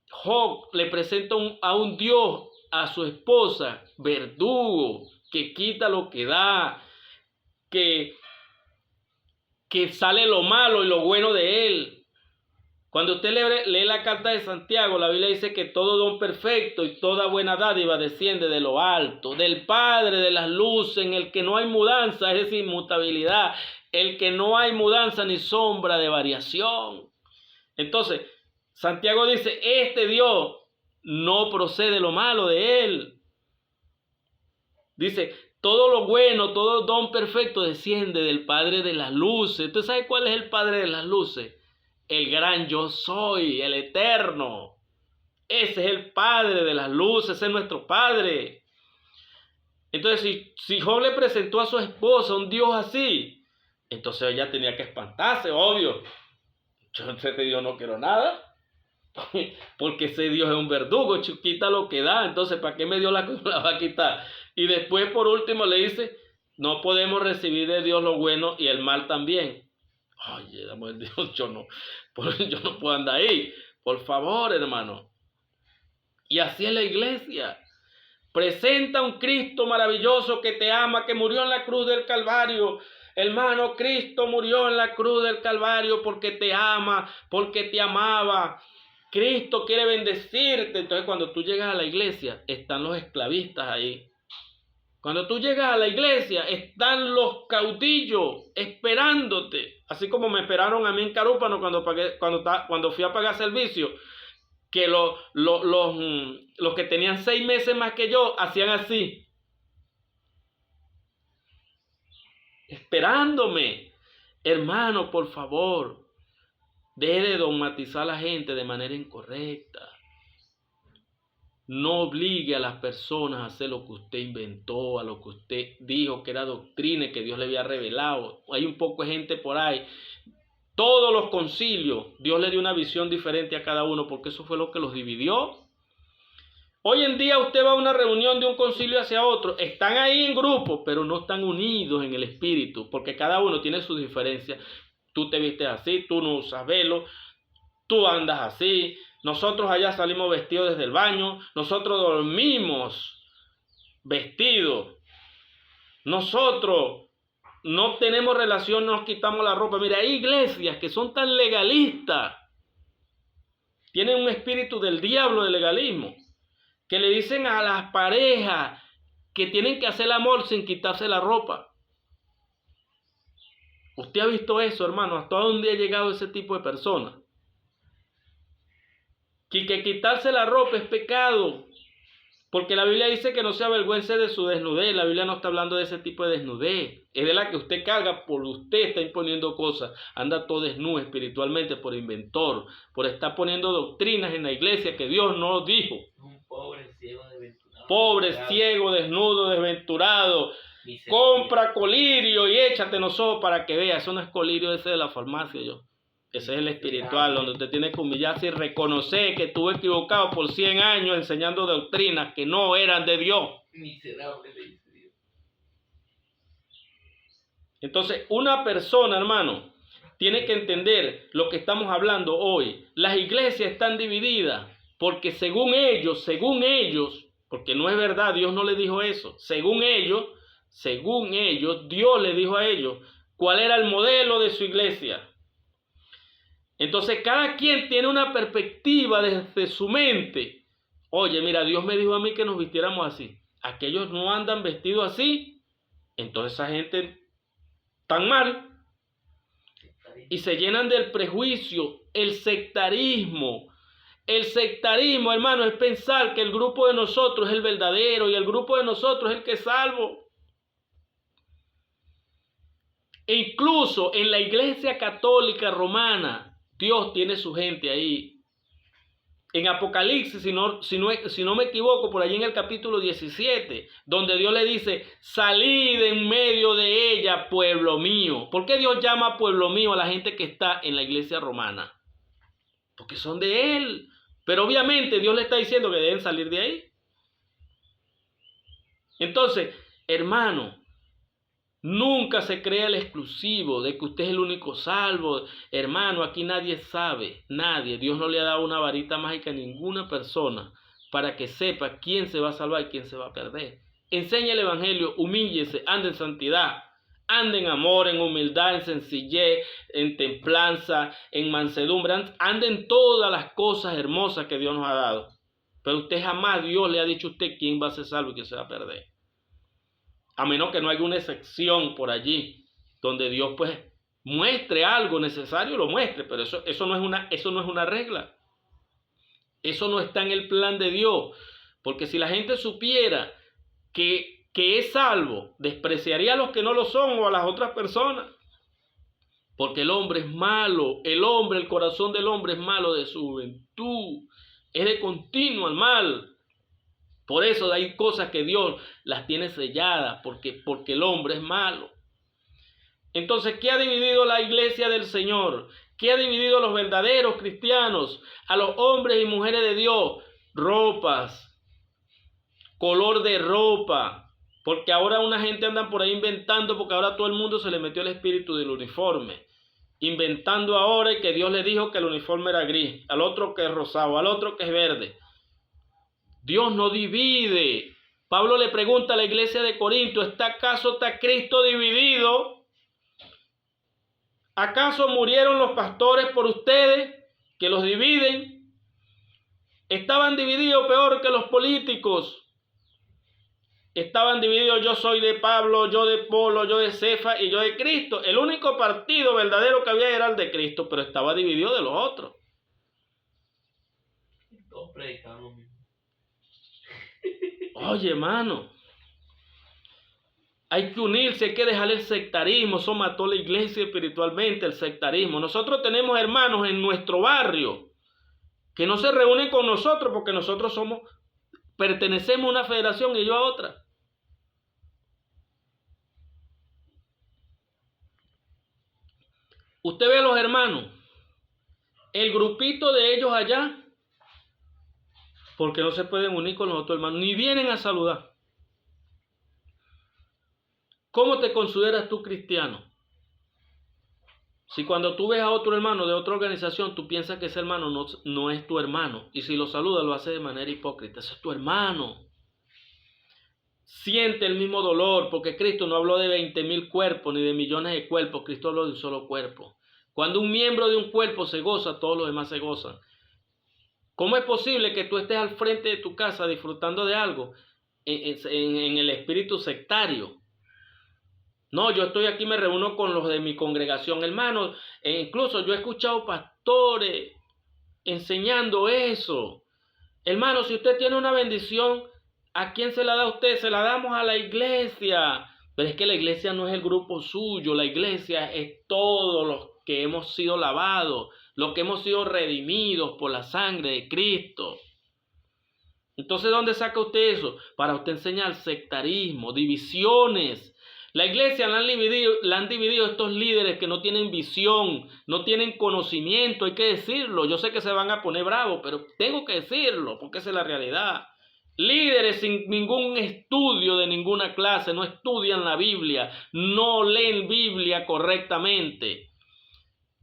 A: Job le presenta a un Dios, a su esposa, verdugo, que quita lo que da, que sale lo malo y lo bueno de él. Cuando usted lee la carta de Santiago, la Biblia dice que todo don perfecto y toda buena dádiva desciende de lo alto, del Padre de las luces, en el que no hay mudanza, es decir, inmutabilidad, el que no hay mudanza ni sombra de variación. Entonces, Santiago dice, este Dios no procede lo malo de él. Dice, todo lo bueno, todo don perfecto desciende del Padre de las luces. ¿Usted sabe cuál es el Padre de las luces? El gran yo soy, el eterno. Ese es el Padre de las luces, ese es nuestro Padre. Entonces, si Job le presentó a su esposa un Dios así, entonces ella tenía que espantarse, obvio. Yo ese Dios no quiero nada, porque ese Dios es un verdugo, quita lo que da, entonces ¿para qué me dio la que me la va a quitar? Y después por último le dice, no podemos recibir de Dios lo bueno y el mal también. Oye, dame el Dios, yo no puedo andar ahí, por favor, hermano. Y así es la iglesia. Presenta un Cristo maravilloso que te ama, que murió en la cruz del Calvario. Hermano, Cristo murió en la cruz del Calvario porque te ama, porque te amaba. Cristo quiere bendecirte. Entonces, cuando tú llegas a la iglesia, están los esclavistas ahí. Cuando tú llegas a la iglesia, están los caudillos esperándote. Así como me esperaron a mí en Carúpano cuando fui a pagar servicio. Que los que tenían 6 meses más que yo hacían así. Esperándome. Hermano, por favor, deje de dogmatizar a la gente de manera incorrecta. No obligue a las personas a hacer lo que usted inventó, a lo que usted dijo que era doctrina y que Dios le había revelado. Hay un poco de gente por ahí. Todos los concilios, Dios le dio una visión diferente a cada uno porque eso fue lo que los dividió. Hoy en día usted va a una reunión de un concilio hacia otro, están ahí en grupo, pero no están unidos en el espíritu, porque cada uno tiene sus diferencias. Tú te vistes así, tú no usas velo, tú andas así, nosotros allá salimos vestidos desde el baño, nosotros dormimos vestidos, nosotros no tenemos relación, nos quitamos la ropa. Mira, hay iglesias que son tan legalistas, tienen un espíritu del diablo de legalismo, que le dicen a las parejas que tienen que hacer el amor sin quitarse la ropa. ¿Usted ha visto eso, hermano? ¿Hasta dónde ha llegado ese tipo de personas? Que quitarse la ropa es pecado, porque la Biblia dice que no se avergüence de su desnudez. La Biblia no está hablando de ese tipo de desnudez. Es de la que usted carga por usted está imponiendo cosas. Anda todo desnudo espiritualmente por inventor, por estar poniendo doctrinas en la iglesia que Dios no dijo.
B: Un pobre ciego desventurado.
A: Pobre, ciego, desnudo, desventurado. Compra colirio y échate en los ojos para que veas. Eso no es colirio ese de la farmacia, yo. Ese es el espiritual, donde usted tiene que humillarse y reconocer que estuvo equivocado por 100 años enseñando doctrinas que no eran de Dios.
B: Miserable, le dice Dios.
A: Entonces, una persona, hermano, tiene que entender lo que estamos hablando hoy. Las iglesias están divididas porque según ellos, porque no es verdad, Dios no le dijo eso. Según ellos, Dios le dijo a ellos cuál era el modelo de su iglesia. Entonces cada quien tiene una perspectiva desde su mente. Oye, mira, Dios me dijo a mí que nos vistiéramos así. Aquellos no andan vestidos así. Entonces esa gente tan mal. Y se llenan del prejuicio, el sectarismo. El sectarismo, hermano, es pensar que el grupo de nosotros es el verdadero y el grupo de nosotros es el que es salvo. E incluso en la iglesia católica romana, Dios tiene su gente ahí. En Apocalipsis, si no me equivoco, por allí en el capítulo 17, donde Dios le dice, salid en medio de ella, pueblo mío. ¿Por qué Dios llama pueblo mío a la gente que está en la iglesia romana? Porque son de Él. Pero obviamente Dios le está diciendo que deben salir de ahí. Entonces, hermano, nunca se crea el exclusivo de que usted es el único salvo. Hermano, aquí nadie sabe, nadie. Dios no le ha dado una varita mágica a ninguna persona para que sepa quién se va a salvar y quién se va a perder. Enseña el evangelio, humíllese, ande en santidad. Ande en amor, en humildad, en sencillez, en templanza, en mansedumbre. Ande en todas las cosas hermosas que Dios nos ha dado. Pero usted jamás, Dios le ha dicho a usted quién va a ser salvo y quién se va a perder. A menos que no haya una excepción por allí, donde Dios pues muestre algo necesario, lo muestre. Pero eso no es una regla. Eso no está en el plan de Dios. Porque si la gente supiera que es salvo, despreciaría a los que no lo son o a las otras personas. Porque el hombre es malo. El corazón del hombre es malo de su juventud. Es de continuo al mal. Por eso hay cosas que Dios las tiene selladas. Porque el hombre es malo. Entonces, ¿qué ha dividido la iglesia del Señor? ¿Qué ha dividido a los verdaderos cristianos? A los hombres y mujeres de Dios. Ropas. Color de ropa. Porque ahora una gente anda por ahí inventando, porque ahora todo el mundo se le metió el espíritu del uniforme. Inventando ahora y que Dios le dijo que el uniforme era gris, al otro que es rosado, al otro que es verde. Dios no divide. Pablo le pregunta a la iglesia de Corinto, ¿acaso está Cristo dividido? ¿Acaso murieron los pastores por ustedes que los dividen? Estaban divididos peor que los políticos. Estaban divididos, yo soy de Pablo, yo de Polo, yo de Cefa y yo de Cristo. El único partido verdadero que había era el de Cristo, pero estaba dividido de los otros.
B: Todos predicaban lo mismo.
A: Oye, hermano, hay que unirse, hay que dejar el sectarismo. Eso mató la iglesia espiritualmente, el sectarismo. Nosotros tenemos hermanos en nuestro barrio que no se reúnen con nosotros porque nosotros pertenecemos a una federación y ellos a otra. Usted ve a los hermanos, el grupito de ellos allá, porque no se pueden unir con los otros hermanos, ni vienen a saludar. ¿Cómo te consideras tú cristiano? Si cuando tú ves a otro hermano de otra organización, tú piensas que ese hermano no es tu hermano, y si lo saludas lo hace de manera hipócrita. Ese es tu hermano. Siente el mismo dolor, porque Cristo no habló de 20,000 cuerpos ni de millones de cuerpos. Cristo habló de un solo cuerpo. Cuando un miembro de un cuerpo se goza, todos los demás se gozan. ¿Cómo es posible que tú estés al frente de tu casa disfrutando de algo en el espíritu sectario? No, yo estoy aquí, me reúno con los de mi congregación, hermanos. Incluso yo he escuchado pastores enseñando eso. Hermano, si usted tiene una bendición, ¿a quién se la da a usted? Se la damos a la iglesia. Pero es que la iglesia no es el grupo suyo. La iglesia es todos los que hemos sido lavados, los que hemos sido redimidos por la sangre de Cristo. Entonces, ¿dónde saca usted eso? Para usted enseñar sectarismo, divisiones. La iglesia la han dividido estos líderes que no tienen visión, no tienen conocimiento, hay que decirlo. Yo sé que se van a poner bravos, pero tengo que decirlo porque esa es la realidad. Líderes sin ningún estudio de ninguna clase, no estudian la Biblia, no leen Biblia correctamente.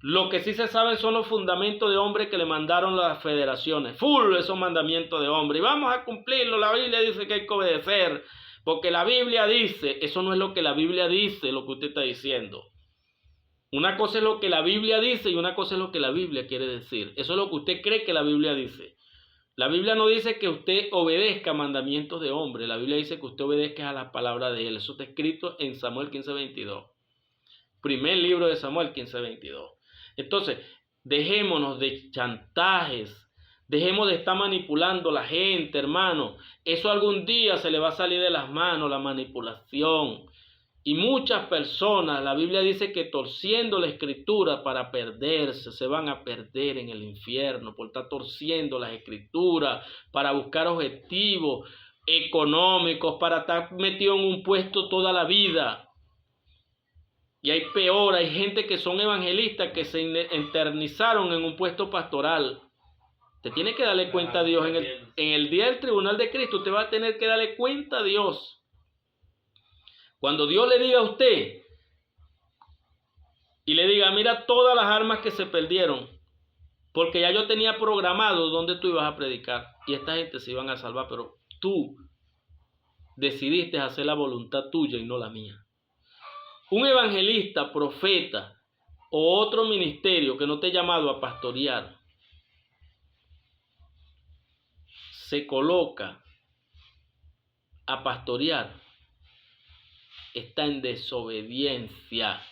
A: Lo que sí se sabe son los fundamentos de hombre que le mandaron las federaciones. Full esos mandamientos de hombre. Y vamos a cumplirlo. La Biblia dice que hay que obedecer. Porque la Biblia dice, eso no es lo que la Biblia dice, lo que usted está diciendo. Una cosa es lo que la Biblia dice y una cosa es lo que la Biblia quiere decir. Eso es lo que usted cree que la Biblia dice. La Biblia no dice que usted obedezca mandamientos de hombre. La Biblia dice que usted obedezca a la palabra de él. Eso está escrito en Samuel 15:22. Primer libro de Samuel 15:22. Entonces, dejémonos de chantajes. Dejemos de estar manipulando a la gente, hermano. Eso algún día se le va a salir de las manos, la manipulación. Y muchas personas, la Biblia dice que torciendo la escritura para perderse, se van a perder en el infierno por estar torciendo las escrituras, para buscar objetivos económicos, para estar metido en un puesto toda la vida. Y hay peor, hay gente que son evangelistas que se eternizaron en un puesto pastoral. Te tiene que darle cuenta a Dios en el día del tribunal de Cristo. Usted va a tener que darle cuenta a Dios. Cuando Dios le diga a usted y le diga, mira todas las almas que se perdieron, porque ya yo tenía programado dónde tú ibas a predicar y esta gente se iban a salvar, pero tú decidiste hacer la voluntad tuya y no la mía. Un evangelista, profeta o otro ministerio que no te ha llamado a pastorear se coloca a pastorear, está en desobediencia.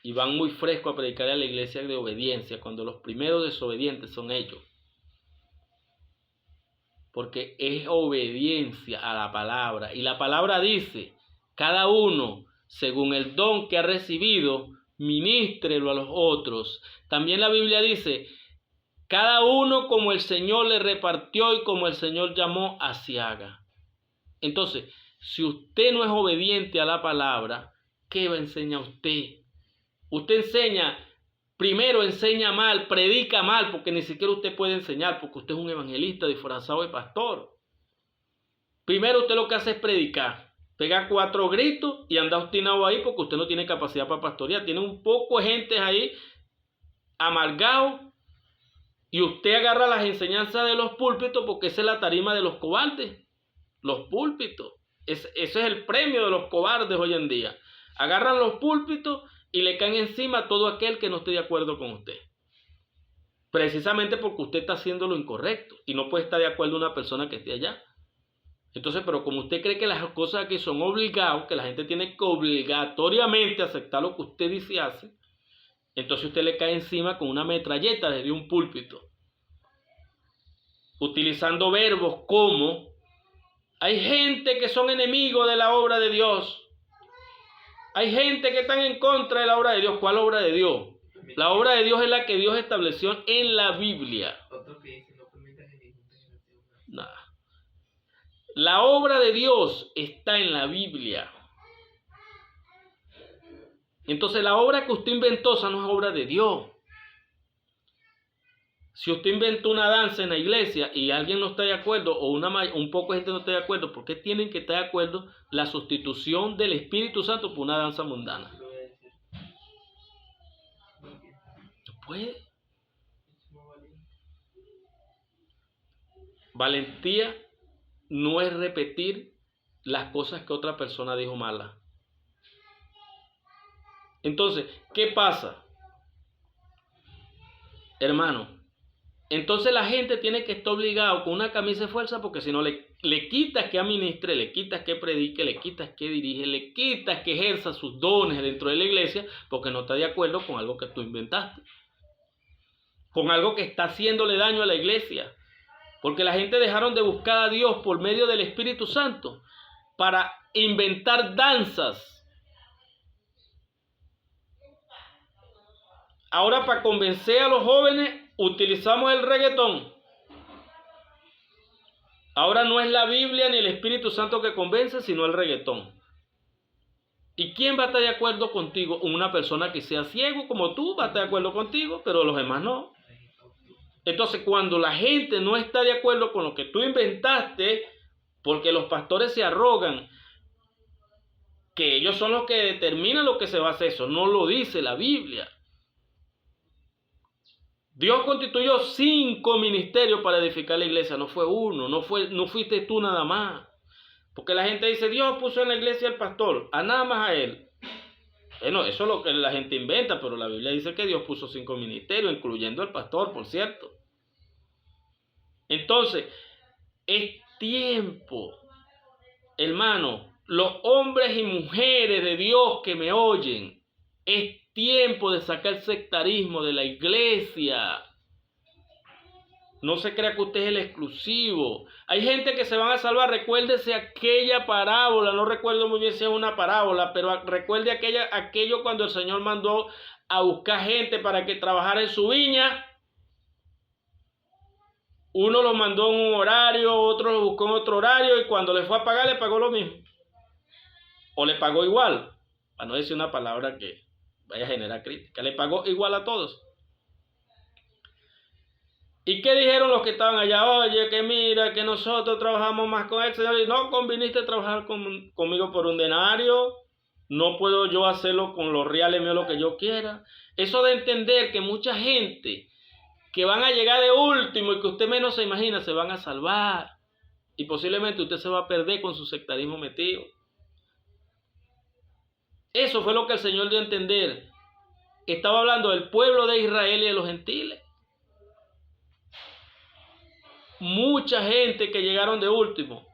A: Y van muy frescos a predicar a la iglesia de obediencia, cuando los primeros desobedientes son ellos. Porque es obediencia a la palabra. Y la palabra dice, cada uno, según el don que ha recibido, ministrelo a los otros. También la Biblia dice, cada uno como el Señor le repartió y como el Señor llamó, así haga. Entonces, si usted no es obediente a la palabra, ¿qué va a enseñar usted? Usted enseña, primero enseña mal, predica mal, porque ni siquiera usted puede enseñar, porque usted es un evangelista disfrazado de pastor. Primero usted lo que hace es predicar, pega 4 gritos y anda obstinado ahí porque usted no tiene capacidad para pastorear. Tiene un poco de gente ahí amargado y usted agarra las enseñanzas de los púlpitos porque esa es la tarima de los cobardes. Los púlpitos. Ese es el premio de los cobardes hoy en día. Agarran los púlpitos y le caen encima a todo aquel que no esté de acuerdo con usted. Precisamente porque usted está haciendo lo incorrecto y no puede estar de acuerdo una persona que esté allá. Entonces, pero como usted cree que las cosas aquí son obligadas, que la gente tiene que obligatoriamente aceptar lo que usted dice y hace, entonces usted le cae encima con una metralleta desde un púlpito, utilizando verbos como: hay gente que son enemigos de la obra de Dios. Hay gente que están en contra de la obra de Dios. ¿Cuál obra de Dios? La obra de Dios es la que Dios estableció en la Biblia. Nada. La obra de Dios está en la Biblia. Entonces la obra que usted inventó, esa no es obra de Dios. Si usted inventó una danza en la iglesia y alguien no está de acuerdo, o un poco de gente no está de acuerdo, ¿por qué tienen que estar de acuerdo la sustitución del Espíritu Santo por una danza mundana? No puede. Valentía no es repetir las cosas que otra persona dijo malas. Entonces, ¿qué pasa? Hermano, entonces la gente tiene que estar obligado con una camisa de fuerza, porque si no le quitas que administre, le quitas que predique, le quitas que dirige, le quitas que ejerza sus dones dentro de la iglesia, porque no está de acuerdo con algo que tú inventaste, con algo que está haciéndole daño a la iglesia. Porque la gente dejaron de buscar a Dios por medio del Espíritu Santo para inventar danzas. Ahora, para convencer a los jóvenes, utilizamos el reggaetón. Ahora no es la Biblia ni el Espíritu Santo que convence, sino el reggaetón. ¿Y quién va a estar de acuerdo contigo? Una persona que sea ciego como tú va a estar de acuerdo contigo, pero los demás no. Entonces, cuando la gente no está de acuerdo con lo que tú inventaste, porque los pastores se arrogan que ellos son los que determinan lo que se va a hacer, eso no lo dice la Biblia. Dios constituyó 5 ministerios para edificar la iglesia, no fue uno, no fuiste tú nada más. Porque la gente dice, Dios puso en la iglesia al pastor, a nada más a él. Bueno, eso es lo que la gente inventa, pero la Biblia dice que Dios puso 5 ministerios, incluyendo al pastor, por cierto. Entonces, es tiempo, hermano, los hombres y mujeres de Dios que me oyen, es tiempo de sacar el sectarismo de la iglesia. No se crea que usted es el exclusivo. Hay gente que se van a salvar. Recuérdese aquella parábola. No recuerdo muy bien si es una parábola, pero recuerde aquello cuando el Señor mandó a buscar gente para que trabajara en su viña. Uno lo mandó en un horario, otro lo buscó en otro horario, y cuando le fue a pagar, le pagó lo mismo. O le pagó igual. Para no decir una palabra que vaya a generar crítica. Le pagó igual a todos. ¿Y qué dijeron los que estaban allá? Oye, que mira, que nosotros trabajamos más con él, Señor. Y no conviniste a trabajar conmigo por un denario. No puedo yo hacerlo con los reales míos lo que yo quiera. Eso de entender que mucha gente que van a llegar de último y que usted menos se imagina, se van a salvar. Y posiblemente usted se va a perder con su sectarismo metido. Eso fue lo que el Señor dio a entender. Estaba hablando del pueblo de Israel y de los gentiles. Mucha gente que llegaron de último,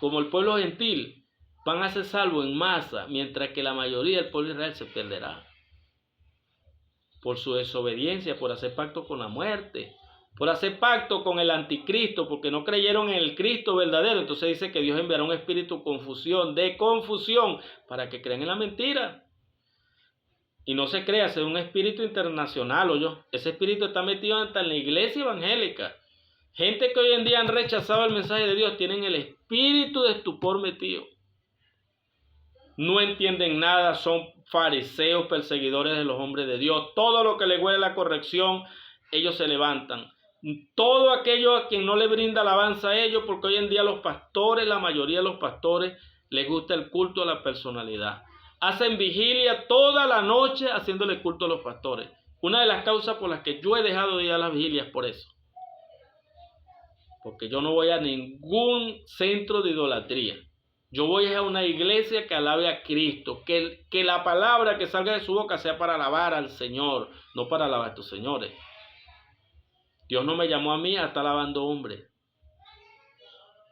A: como el pueblo gentil, van a ser salvos en masa, mientras que la mayoría del pueblo de Israel se perderá. Por su desobediencia, por hacer pacto con la muerte, por hacer pacto con el anticristo, porque no creyeron en el Cristo verdadero. Entonces dice que Dios enviará un espíritu de confusión, para que crean en la mentira. Y no se crea, es un espíritu internacional, ese espíritu está metido hasta en la iglesia evangélica. Gente que hoy en día han rechazado el mensaje de Dios, tienen el espíritu de estupor metido. No entienden nada, son fariseos, perseguidores de los hombres de Dios. Todo lo que les huele la corrección, ellos se levantan. Todo aquello a quien no le brinda alabanza a ellos, porque hoy en día los pastores, la mayoría de los pastores, les gusta el culto a la personalidad. Hacen vigilia toda la noche haciéndole culto a los pastores. Una de las causas por las que yo he dejado de ir a las vigilias por eso. Porque yo no voy a ningún centro de idolatría. Yo voy a una iglesia que alabe a Cristo. Que la palabra que salga de su boca sea para alabar al Señor, no para alabar a estos señores. Dios no me llamó a mí a estar alabando hombres.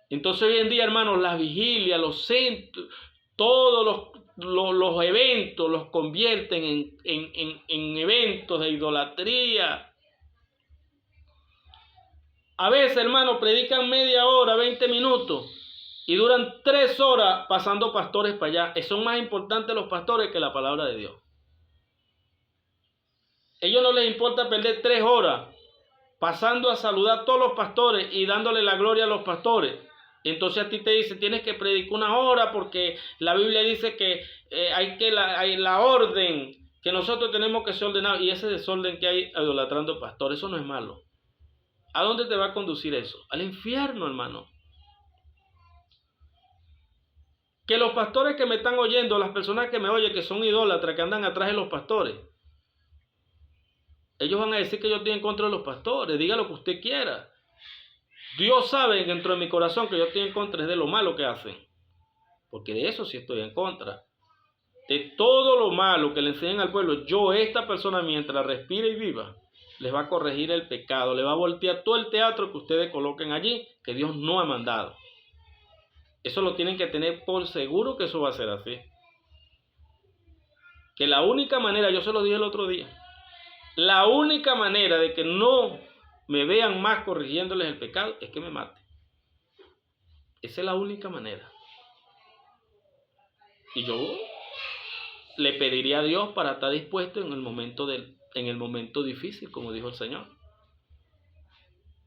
A: Entonces hoy en día, hermanos, las vigilias, los centros, todos los eventos los convierten en eventos de idolatría. A veces, hermanos, predican media hora, 20 minutos y duran 3 horas pasando pastores para allá. Son más importantes los pastores que la palabra de Dios. Ellos no les importa perder 3 horas pasando a saludar a todos los pastores y dándole la gloria a los pastores. Entonces a ti te dice, tienes que predicar 1 hora porque la Biblia dice que hay la orden, que nosotros tenemos que ser ordenados. Y ese desorden que hay idolatrando pastores, eso no es malo. ¿A dónde te va a conducir eso? Al infierno, hermano. Que los pastores que me están oyendo, las personas que me oyen, que son idólatras, que andan atrás de los pastores, ellos van a decir que yo estoy en contra de los pastores. Diga lo que usted quiera. Dios sabe dentro de mi corazón que yo estoy en contra de lo malo que hacen. Porque de eso sí estoy en contra. De todo lo malo que le enseñan al pueblo, esta persona, mientras respire y viva, les va a corregir el pecado, le va a voltear todo el teatro que ustedes coloquen allí, que Dios no ha mandado. Eso lo tienen que tener por seguro que eso va a ser así. Que la única manera, yo se lo dije el otro día, la única manera de que no me vean más corrigiéndoles el pecado es que me maten. Esa es la única manera. Y yo le pediría a Dios para estar dispuesto en el momento difícil, como dijo el Señor.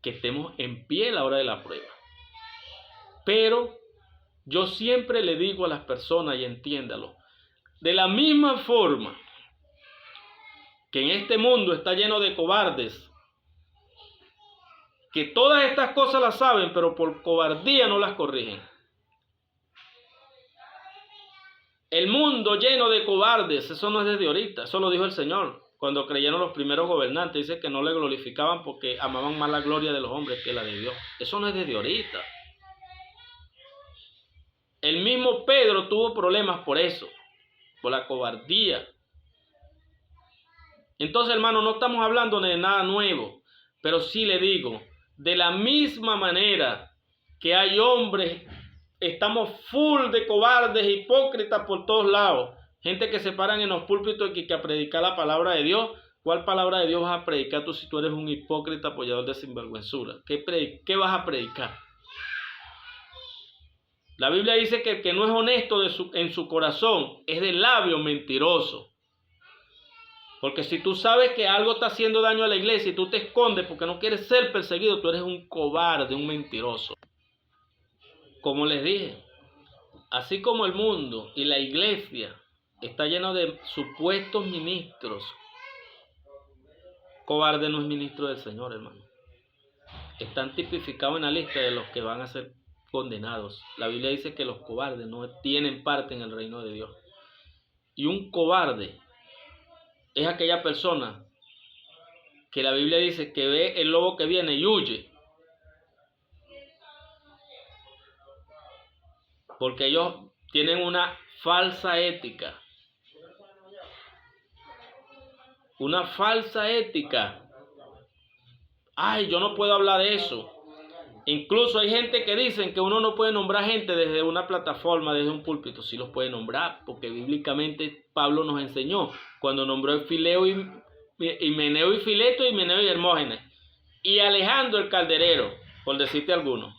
A: Que estemos en pie a la hora de la prueba. Pero yo siempre le digo a las personas, y entiéndalo, de la misma forma que en este mundo está lleno de cobardes, que todas estas cosas las saben, pero por cobardía no las corrigen. El mundo lleno de cobardes, eso no es desde ahorita, eso lo dijo el Señor. Cuando creyeron los primeros gobernantes, dice que no le glorificaban porque amaban más la gloria de los hombres que la de Dios. Eso no es desde ahorita. El mismo Pedro tuvo problemas por eso, por la cobardía. Entonces, hermano, no estamos hablando de nada nuevo, pero sí le digo, de la misma manera que hay hombres, estamos full de cobardes, hipócritas por todos lados. Gente que se paran en los púlpitos y que a predicar la palabra de Dios. ¿Cuál palabra de Dios vas a predicar tú si tú eres un hipócrita apoyador de sinvergüenzura? ¿Qué vas a predicar? La Biblia dice que el que no es honesto en su corazón es de labio mentiroso. Porque si tú sabes que algo está haciendo daño a la iglesia y tú te escondes porque no quieres ser perseguido, tú eres un cobarde, un mentiroso. Como les dije, así como el mundo y la iglesia está lleno de supuestos ministros, cobarde no es ministro del Señor, hermano. Están tipificados en la lista de los que van a ser condenados. La Biblia dice que los cobardes no tienen parte en el reino de Dios. Y un cobarde es aquella persona que la Biblia dice que ve el lobo que viene y huye. Porque ellos tienen una falsa ética. una falsa ética. Ay, yo no puedo hablar de eso. Incluso hay gente que dicen que uno no puede nombrar gente desde una plataforma, desde un púlpito. Sí los puede nombrar, porque bíblicamente Pablo nos enseñó cuando nombró a Fileo y Himeneo y Fileto, y Himeneo y Hermógenes, y Alejandro el calderero, por decirte alguno.